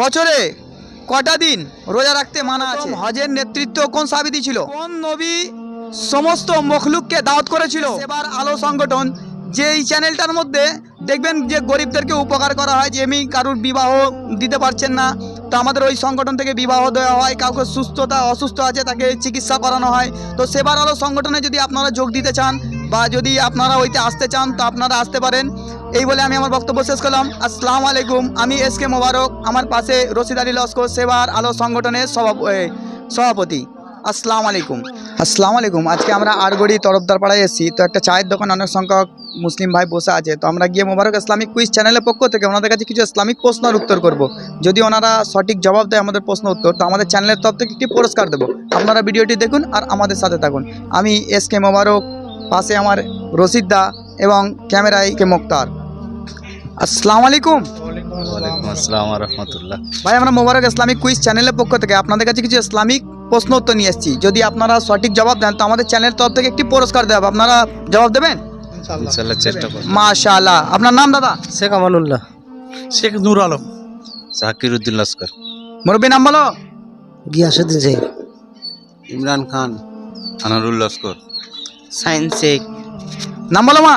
বছরে কটা দিন রোজা রাখতে মানা আছে? হজের নেতৃত্ব কোন সাহাবী ছিল? কোন নবী সমস্ত মখলুককে দাওয়াত করেছিল? সেবার আলো সংগঠন, যে এই চ্যানেলটার মধ্যে দেখবেন যে গরিবদেরকে উপকার করা হয়, যে এমনি কারুর বিবাহ দিতে পারছেন না, তো আমাদের ওই সংগঠন থেকে বিবাহ দেওয়া হয়। কাউকে অসুস্থ আছে তাকে চিকিৎসা করানো হয়। তো সেবার আলো সংগঠনে যদি আপনারা যোগ দিতে চান বা যদি আপনারা ওইতে আসতে চান তো আপনারা আসতে পারেন। এই বলে আমি আমার বক্তব্য শেষ করলাম। আসসালামু আলাইকুম। আমি এসকে মোবারক, আমার পাশে রশিদ আলী লস্কর, সেবার আলো সংগঠনের সভাপতি। আসসালামু আলাইকুম। আসসালামু আলাইকুম। আজকে আমরা আরগড়ি তরফদার পাড়ায় এসেছি। তো একটা চায়ের দোকান, অনেক সংখ্যক মুসলিম ভাই বসে আছে। তো আমরা গিয়ে মোবারক ইসলামিক কুইজ চ্যানেলের পক্ষ থেকে ওনাদের কাছে কিছু ইসলামিক প্রশ্নের উত্তর করব। যদি ওনারা সঠিক জবাব দেয় আমাদের প্রশ্ন উত্তর, তো আমাদের চ্যানেলের তরফ থেকে একটি পুরস্কার দেবো। আপনারা ভিডিওটি দেখুন আর আমাদের সাথে থাকুন। আমি এসকে মোবারক, পাশে আমার রশিদ দা এবং ক্যামেরায় কে মুক্তার। আসসালামু আলাইকুম। ওয়ালাইকুম আসসালাম ওয়া রাহমাতুল্লাহ। ভাই, আমরা মোবারক ইসলামিক কুইজ চ্যানেলের পক্ষ থেকে আপনাদের কাছে কিছু ইসলামিক প্রশ্ন উত্তর নিয়ে এসেছি। যদি আপনারা সঠিক জবাব দেন তো আমাদের চ্যানেলের তরফ থেকে একটি পুরস্কার দেওয়া হবে। আপনারা জবাব দেবেন? ইনশাআল্লাহ চেষ্টা করব। মাশাআল্লাহ। আপনার নাম দাদা? শেখ আমানুল্লাহ। শেখ নূর আলম। জাকির উদ্দিন লস্কর। মুরব্বী নাম বলো। গিয়াসুদ্দিন শেখ। ইমরান খান। আনারুল লস্কর। সাইন শেখ। নাম বলো মা।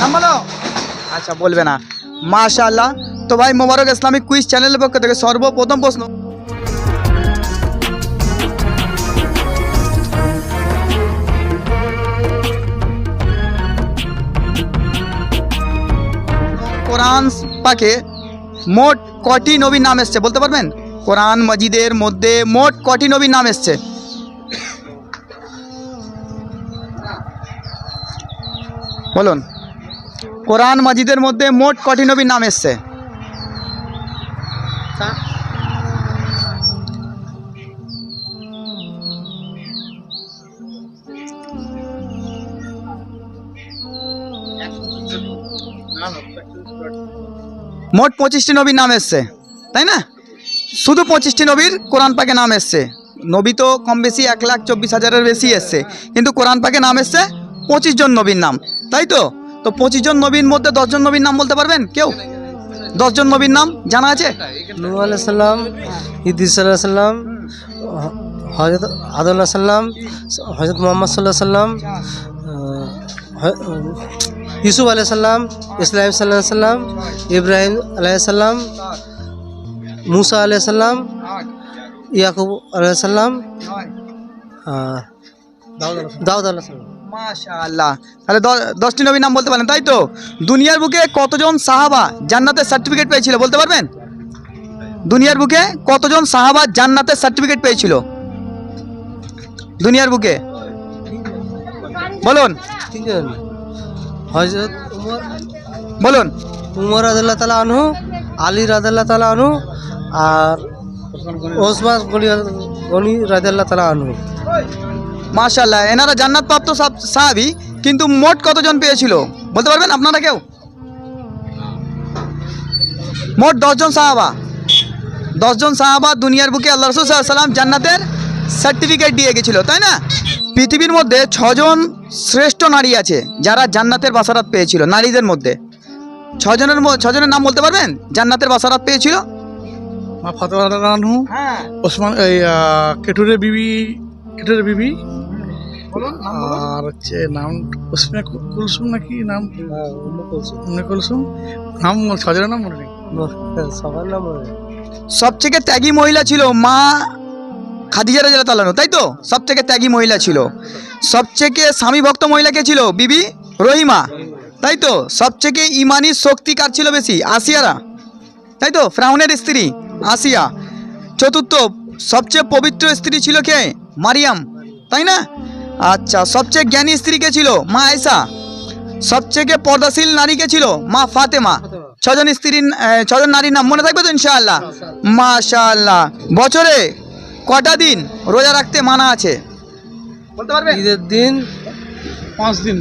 নাম বলো। আচ্ছা, বলবে না। মাশাআল্লাহ। তো ভাই, মোবারক ইসলামিক কুইজ চ্যানেলের পক্ষ থেকে সর্বপ্রথম প্রশ্ন, কোরআন পাকে মোট কটি নবীর নাম এসছে বলতে পারবেন? কোরআন মজিদের মধ্যে মোট কটি নবীর নাম এসছে? বলুন। কোরআন মজিদের মধ্যে মোট কটি নবীর নাম এসছে? মোট 25টি নবীর নাম এসছে, তাই না? শুধু 25টি নবীর কোরআন পাকে নাম এসছে। নবী তো কম বেশি 1,24,000-এর বেশি এসছে, কিন্তু কোরআন পাকে নাম এসছে 25 জন নবীর নাম, তাই তো? তো 25 জন নবীর মধ্যে 10 জন নবীর নাম বলতে পারবেন কেউ? 10 জন নবীর নাম জানা আছে? নূহ আলাইহিস সালাম, ইদ্রিস আলাইহিস সালাম, হযরত আদম আলাইহিস সালাম, হযরত মুহাম্মদ সাল্লাল্লাহু আলাইহি সাল্লাম, ইউসুফ আলাইহিস সালাম, ইসলাম সাল্লাল্লাহু আলাইহি সাল্লাম, ইব্রাহিম আলাইহিস সালাম, মুসা আলাইহিস সালাম, ইয়াকুব আলাইহিস সালাম, দাউদ আলাইহিস সালাম। মাশাআল্লাহ। তাহলে 10টি নবীর নাম বলতে পারেন, তাই তো? দুনিয়ার বুকে কতজন সাহাবা জান্নাতের সার্টিফিকেট পেয়েছিল বলতে পারবেন? দুনিয়ার বুকে কতজন সাহাবা জান্নাতের সার্টিফিকেট পেয়েছিল দুনিয়ার বুকে? বলুন। তিনজন। হযরত উমর, বলুন। উমর রাদিয়াল্লাহু তাআলা আনহু, আলী রাদিয়াল্লাহু তাআলা আনহু, আর ওসমান গনি রাদিয়াল্লাহু তাআলা আনহু। মাশাআল্লাহ। এনারা জান্নাত প্রাপ্ত সব সাহাবী, কিন্তু মোট কতজন পেয়েছিল বলতে পারবেন আপনারা কেউ? মোট 10 জন সাহাবা। 10 জন সাহাবা দুনিয়ার বুকে আল্লাহ রাসূল সাল্লাল্লাহু আলাইহি ওয়াসাল্লাম জান্নাতের সার্টিফিকেট দিয়ে গেছিল, তাই না? পৃথিবীর মধ্যে 6 জন শ্রেষ্ঠ নারী আছে যারা জান্নাতের বাসারাত পেয়েছিল। নারীদের মধ্যে 6 জনের নাম বলতে পারবেন জান্নাতের বাসারাত পেয়েছিল? মা ফাতেমা রাদিয়াল্লাহু আনহু, হ্যাঁ, ওসমান, এই কেটুরের বিবি আর হচ্ছে নাম ওসমে কুলসুম নাকি নাম, উম্মে কুলসুম। নাম ছজনের নাম মনে নেই। সবার নাম মনে নেই। সবথেকে ত্যাগী মহিলা ছিল মা খাদিজা রাদিয়াল্লাহু তাআলা, তাই তো? সবথেকে ত্যাগী মহিলা ছিল। সবথেকে স্বামী ভক্ত মহিলা কে ছিল? বিবি রহিমা, তাই তো? সবথেকে ইমানি শক্তি কার ছিল বেশি? আসিয়ারা, তাই তো? ফিরআউনের স্ত্রী আসিয়া। চতুর্থ সবচেয়ে পবিত্র স্ত্রী ছিল কে? মারিয়াম, তাই না? আচ্ছা, সবচেয়ে জ্ঞানী স্ত্রী কে ছিল? মা আয়েশা। সবচেয়ে পর্দাশীল নারী কে ছিল? মা ফাতেমা। 6 জন নারীর নাম মনে থাকবে তো ইনশাআল্লাহ? মাশাআল্লাহ। বছরে কটা দিন রোজা রাখতে মানা আছে বলতে পারবেন? ঈদের দিন 5 দিন।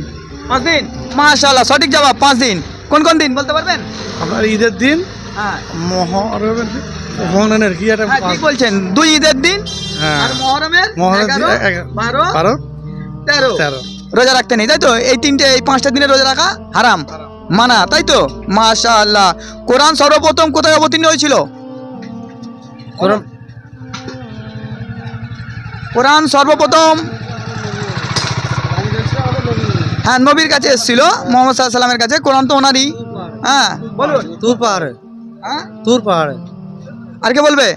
5 দিন। মাশাআল্লাহ, সঠিক জবাব। 5 দিন। কোন কোন দিন বলতে পারবেন? আপনার ঈদের দিন, হ্যাঁ মহরমের কি একটা হ্যাঁ, ঠিক বলছেন। 2 ঈদের দিন আর মুহররমের 11, 12, 13 13 রোজা রাখতে নেই, তাই তো? এই 5টা দিনে রোজা রাখা হারাম। মানা, তাই তো? মাশাআল্লাহ। কোরআন সর্বপ্রথম কোথায় অবতীর্ণ হয়েছিল? কোরআন কোরআন সর্বপ্রথম হ্যাঁ নবীর কাছে এসেছিল, মোহাম্মদ সাল্লাল্লাহু আলাইহি সাল্লামের কাছে। কোরআন তো ওনারই। হ্যাঁ বলুন। তুর পাহাড়ে, হ্যাঁ তুর পাহাড়ে। আর কে বলবে?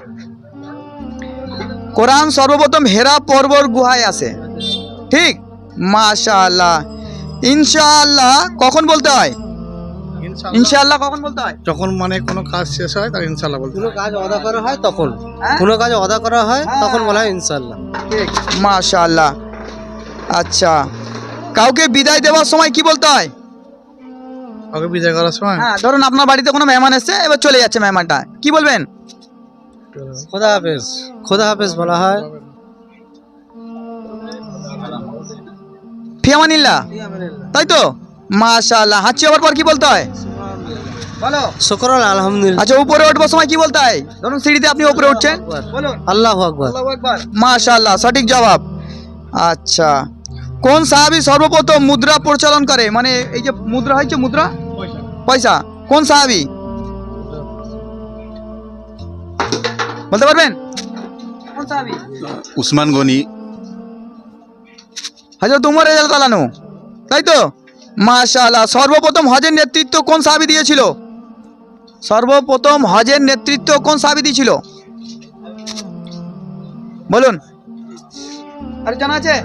কোরআন সর্বপ্রথম হেরা পর্বত গুহায় আসে, ঠিক? মাশাআল্লাহ। ইনশাআল্লাহ কখন বলতে হয়? ইনশাআল্লাহ কখন বলতে হয়? যখন মানে কোনো কাজ শেষ হয় তার ইনশাল্লাহ বলতে কোনো হয়। কাজ অদা করা হয় তখন, হ্যাঁ? কোনো কাজ অদা করা হয় তখন বলা হয় ইনশাআল্লাহ। মাশাআল্লাহ। আচ্ছা, কাউকে বিদায় দেওয়ার সময় কি বলতে হয়? ওকে বিদায় করার সময় হ্যাঁ ধরুন আপনার বাড়িতে কোনো মেহমান এসেছে, এবার চলে যাচ্ছে মেহমানটা, কি বলবেন? খোদা হাফেজ, খোদা হাফেজ বলা হয়। ফিয়ামানিল্লাহ, তাই তো? মাশাআল্লাহ। হাঁচি হওয়ার পর কি বলতে হয়? বলো। শুকরান আলহামদুলিল্লাহ। আচ্ছা, উপরে উঠবার সময় কি বলতে হয়? ধরুন সিঁড়িতে আপনি উপরে উঠছেন, বলুন আল্লাহু আকবার। মাশাআল্লাহ, সঠিক জবাব। আচ্ছা, কোন সাহাবী সর্বপ্রথম মুদ্রা প্রচলন করে? মানে এই যে মুদ্রা হয়েছে, মুদ্রা পয়সা, কোন সাহাবী বলতে পারবেন? কোন সাহাবী? উসমান গনি। হযরত উমর রাদিয়াল্লাহু তাআলা, তাই তো? মাশাআল্লাহ। সর্বপ্রথম হজের নেতৃত্ব কোন সাহাবী দিয়েছিল? সর্বপ্রথম হজের নেতৃত্ব কোন সাহাবী দিয়েছিল? বলুন। আর জানা আছে?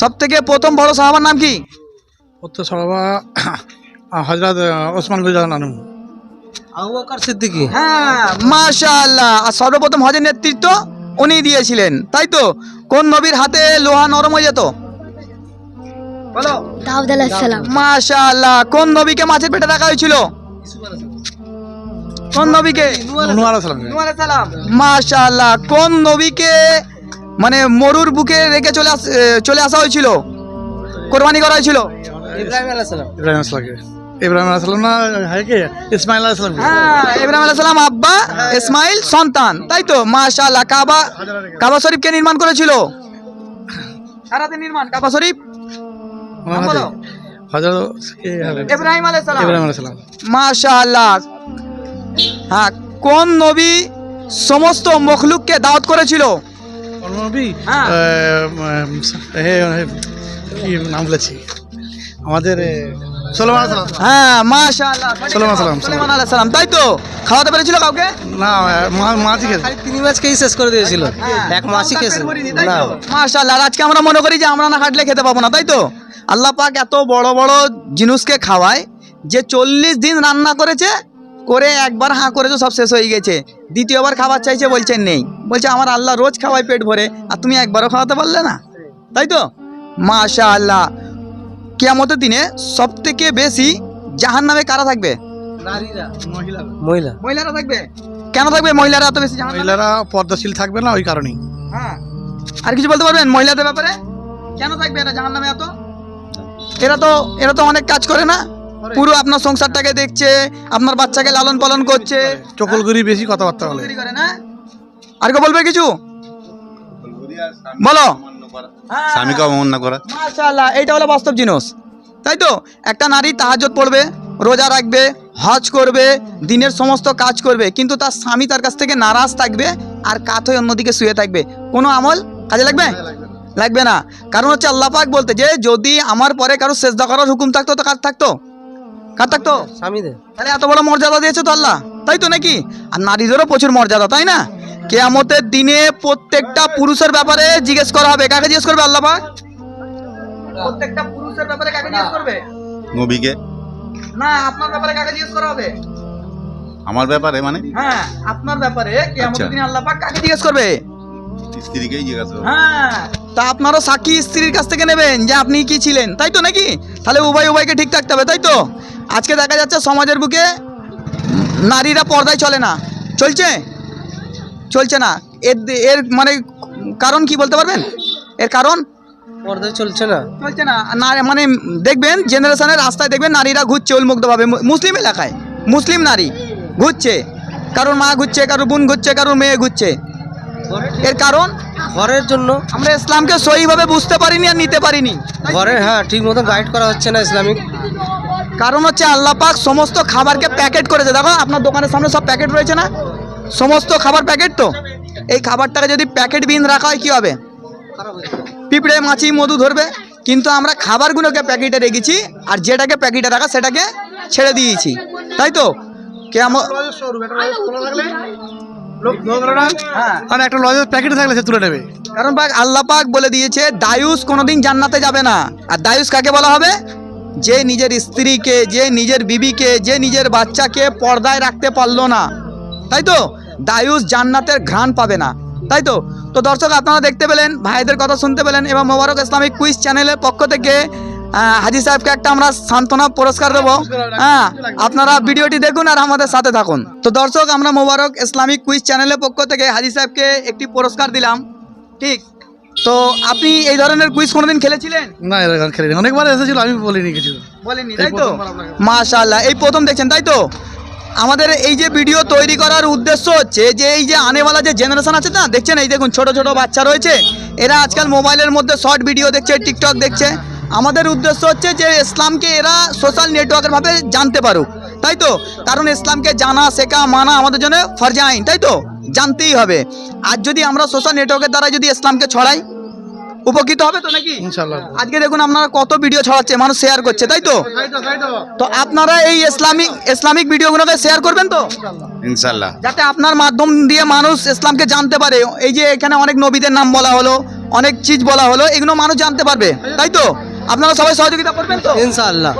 সব থেকে প্রথম বড় সাহাবার নাম কি? উত্তর সভা হযরত ওসমান গনি নানু। আবু বকর সিদ্দিকী। হ্যাঁ মাশাআল্লাহ। আর সর্বপ্রথম হজের নেতৃত্ব উনি দিয়েছিলেন, তাই তো? কোন নবীর হাতে লোহা নরম হয়ে যেত? বলো। দাউদ আলাইহিস সালাম। মাশাআল্লাহ। কোন নবীকে মাছের পেটে রাখা হয়েছিল? কোন নবীকে? নূহ আলাইহিস সালাম। নূহ আলাইহিস সালাম। মাশাআল্লাহ। কোন নবীকে মানে মরুর বুকে রেখে চলে আসা হয়েছিল, কোরবানি করা হয়েছিল? ইব্রাহিম আলাইহিস সালাম। ইব্রাহিম আলাইহিস সালাম। ইব্রাহিম আলাইহিস সালাম না, হয় কি ইসমাইল আলাইহিস সালাম। হ্যাঁ, ইব্রাহিম আলাইহিস সালাম আব্বা, ইসমাইল সন্তান, তাই তো? মাশাআল্লাহ। কাবা শরীফ কে নির্মাণ করেছিল? কারাতে নির্মাণ কাবা শরীফ? বলো। হযরত ইব্রাহিম আলাইহিস সালাম। ইব্রাহিম আলাইহিস সালাম। মাশাআল্লাহ। হ্যাঁ, কোন নবী সমস্ত মখলুককে দাওয়াত করেছিল? কোন নবী? হ্যাঁ। কি নাম বলেছি আমাদের সুলাইমান আলাইহিস সালাম। হ্যাঁ মাশাআল্লাহ। সুলাইমান আলাইহিস সালাম, তাই তো? খাওয়াতে পেরেছিল কাউকে? না, মাছি খেয়েছে। খালি 3 মাসকেই শেষ করে দিয়েছিল, এক মাসই খেয়েছে না। মাশাআল্লাহ। আর আজকে আমরা মনে করি যে আমরা না খাটলে খেতে পাবো না, তাই তো? আল্লাহ পাক এত বড় বড় জিনিসকে খাওয়ায় যে 40 দিন রান্না করেছে, করে একবার হাঁ করেছে, সব শেষ হয়ে গেছে। দ্বিতীয়বার খাবার চাইছে, বলছেন নেই। বলছে আমার আল্লাহ রোজ খাওয়ায় পেট ভরে, আর তুমি একবারও খাওয়াতে পারলে না, তাই তো? মাশাআল্লাহ। কিয়ামতের দিনে সব থেকে বেশি জাহান্নামে কারা থাকবে? নারীরা, মহিলা। মহিলারা থাকবে। কেন থাকবে মহিলারা এত বেশি জাহান্নামে? মহিলারা পর্দাশীল থাকবে না, ওই কারণেই। হ্যাঁ, আর কিছু বলতে পারবেন মহিলাদের ব্যাপারে? কেন থাকবে এরা জাহান্নামে এত? এরা তো অনেক কাজ করে না? পুরো আপনার সংসারটাকে দেখছে, আপনার বাচ্চাকে লালন পালন করছে, চকলগুড়ি বেশি কথাবার্তা বলে। চুরি করে না? আর কেউ বলবে কিছু? বলো। স্বামীকে অবমাননা করা। মাশাআল্লাহ, এইটা হলো বাস্তব জিনিস, তাই তো? একটা নারী তাহাজ্জুদ পড়বে, রোজা রাখবে, হজ করবে, দিনের সমস্ত কাজ করবে, কিন্তু তার স্বামী তার কাছ থেকে নারাজ থাকবে আর কাত হয়ে অন্যদিকে শুয়ে থাকবে। কোনো আমল কাজে লাগবে? লাগবে না। কারণ হচ্ছে আল্লাহ পাক বলতে যে যদি আমার পরে কারো সেজদা করার হুকুম থাকতো তো কার থাকতো? কার থাকতো? স্বামীদের। তাহলে এত বড় মর্যাদা দিয়েছে তো আল্লাহ, তাই তো নাকি? আর নারীদেরও প্রচুর মর্যাদা, তাই না? কিয়ামতের দিনে প্রত্যেকটা পুরুষের ব্যাপারে জিজ্ঞেস করা হবে। কাকে জিজ্ঞেস করবে আল্লাহ পাক? প্রত্যেকটা পুরুষের ব্যাপারে কাকে জিজ্ঞেস করবে? নবীকে। না, আপনার ব্যাপারে কাকে জিজ্ঞেস করা হবে? আমার ব্যাপারে মানে হ্যাঁ, আপনার ব্যাপারে কিয়ামতের আচ্ছা। দিনে আল্লাহ পাক কাকে জিজ্ঞেস করবে? স্ত্রীকেই জিজ্ঞাসা করবে। হ্যাঁ, তা আপনারও সাক্ষী স্ত্রীর কাছ থেকে নেবেন যে আপনি কি ছিলেন, তাই তো নাকি? তাহলে উভয়কে ঠিক থাকতে হবে, তাই তো? আজকে দেখা যাচ্ছে সমাজের বুকে নারীরা পর্দায় চলে না, চলছে না। এর মানে কারণ কি বলতে পারবেন? এর কারণ পর্দায় চলছে না। মানে দেখবেন জেনারেশনের রাস্তায় দেখবেন নারীরা ঘুরছে উন্মুক্তভাবে, মুসলিম এলাকায় মুসলিম নারী ঘুরছে, কারোর মা ঘুরছে, কারোর বোন ঘুরছে, কারোর মেয়ে ঘুরছে, এর কারণ ঘরের জন্য। আমরা ইসলামকে সহিভাবে বুঝতে পারিনি আর নিতে পারিনি। ঘরে হ্যাঁ ঠিক মতো গাইড করা হচ্ছে না ইসলামিক। কারণ হচ্ছে আল্লাহ পাক সমস্ত খাবারকে প্যাকেট করেছে। দেখো আপনার দোকানের সামনে সব প্যাকেট রয়েছে না, সমস্ত খাবার প্যাকেট। তো এই খাবারটাকে যদি প্যাকেট বিন রাখা হয় কী হবে? পিঁপড়ে মাছি মধু ধরবে। কিন্তু আমরা খাবারগুলোকে প্যাকেটে রেখেছি আর যেটাকে প্যাকেটে রাখা সেটাকে ছেড়ে দিয়েছি, তাই তো? মানে একটা লজের প্যাকেটে থাকলে সে তুলে নেবে। কারণ পাক আল্লাহ পাক বলে দিয়েছে দায়ুস কোনোদিন জান্নাতে যাবে না। আর দায়ুস কাকে বলা হবে? যে নিজের স্ত্রীকে, যে নিজের বিবিকে, যে নিজের বাচ্চাকে পর্দায় রাখতে পারলো না, তাই তো? দায়ুস জান্নাতের ঘ্রাণ পাবে না, তাই তো? তো দর্শক আপনারা দেখতে পেলেন, ভাইদের কথা শুনতে পেলেন, এবং মোবারক ইসলামিক কুইজ চ্যানেলের পক্ষ থেকে হাজি সাহেবকে একটা আমরা সান্ত্বনা পুরস্কার দেবো। হ্যাঁ, আপনারা ভিডিওটি দেখুন আর আমাদের সাথে থাকুন। তো দর্শক আমরা মোবারক ইসলামিক কুইজ চ্যানেলের পক্ষ থেকে হাজি সাহেবকে একটি পুরস্কার দিলাম, ঠিক? তো আপনি এই ধরনের কুইজ কোনোদিন খেলেছিলেন? না, এরকম খেলিনি, অনেকবার এসেছিল, আমি বলিনি কিছু। বলেননি, তাই তো? মাশাআল্লাহ, এই প্রথম দেখছেন, তাই তো? আমাদের এই যে ভিডিও তৈরি করার উদ্দেশ্য হচ্ছে যে এই যে আনেওয়ালা যে জেনারেশন আছে না, দেখছেন এই দেখুন ছোট ছোট বাচ্চা রয়েছে, এরা আজকাল মোবাইলের মধ্যে শর্ট ভিডিও দেখছে, টিকটক দেখছে। আমাদের উদ্দেশ্য হচ্ছে যে ইসলামকে এরা সোশ্যাল নেটওয়ার্কের ভাবে জানতে পারুক, তাই তো? কারণ ইসলামকে জানা, শেখা, মানা আমাদের জন্য ফরজে আইন, তাই তো? জানতেই হবে। আর যদি আমরা সোশ্যাল নেটওয়ার্কের দ্বারা যদি ইসলামকে ছড়াই, উপকৃত হবে তো নাকি? ইনশাআল্লাহ। আজকে দেখুন আপনারা কত ভিডিও ছড়াচ্ছে, মানুষ শেয়ার করছে, তাই তো? তো আপনারা এই ইসলামিক ভিডিওগুলোকে শেয়ার করবেন তো, ইনশাল্লাহ। যাতে আপনার মাধ্যম দিয়ে মানুষ ইসলামকে জানতে পারে। এই যে এখানে অনেক নবীদের নাম বলা হলো, অনেক চিজ বলা হলো, এগুলো মানুষ জানতে পারবে, তাই তো? আপনারা সবাই সহযোগিতা করবেন তো? ইনশাআল্লাহ।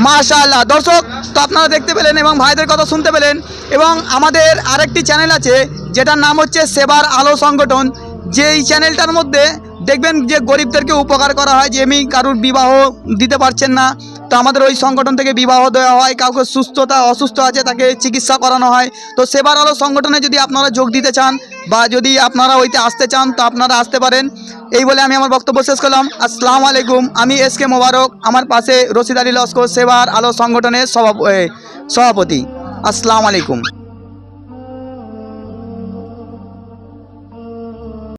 মাশাআল্লাহ। দর্শক তো আপনারা দেখতে পেলেন এবং ভাইদের কথা শুনতে পেলেন। এবং আমাদের আরেকটি চ্যানেল আছে যেটার নাম হচ্ছে সেবার আলো সংগঠন। যেই চ্যানেলটার মধ্যে দেখবেন যে গরিবদেরকে উপকার করা হয়, যে এমনি কারুর বিবাহ দিতে পারছেন না, তো আমাদের ওই সংগঠন থেকে বিবাহ দেওয়া হয়। কাউকে অসুস্থ আছে তাকে চিকিৎসা করানো হয়। তো সেবার আলো সংগঠনে যদি আপনারা যোগ দিতে চান বা যদি আপনারা ওইতে আসতে চান তো আপনারা আসতে পারেন। এই বলে আমি আমার বক্তব্য শেষ করলাম। আসসালামু আলাইকুম। আমি এসকে মোবারক, আমার পাশে রশিদ আলী লস্কর, সেবার আলো সংগঠনের সভাপতি। আসসালামু আলাইকুম।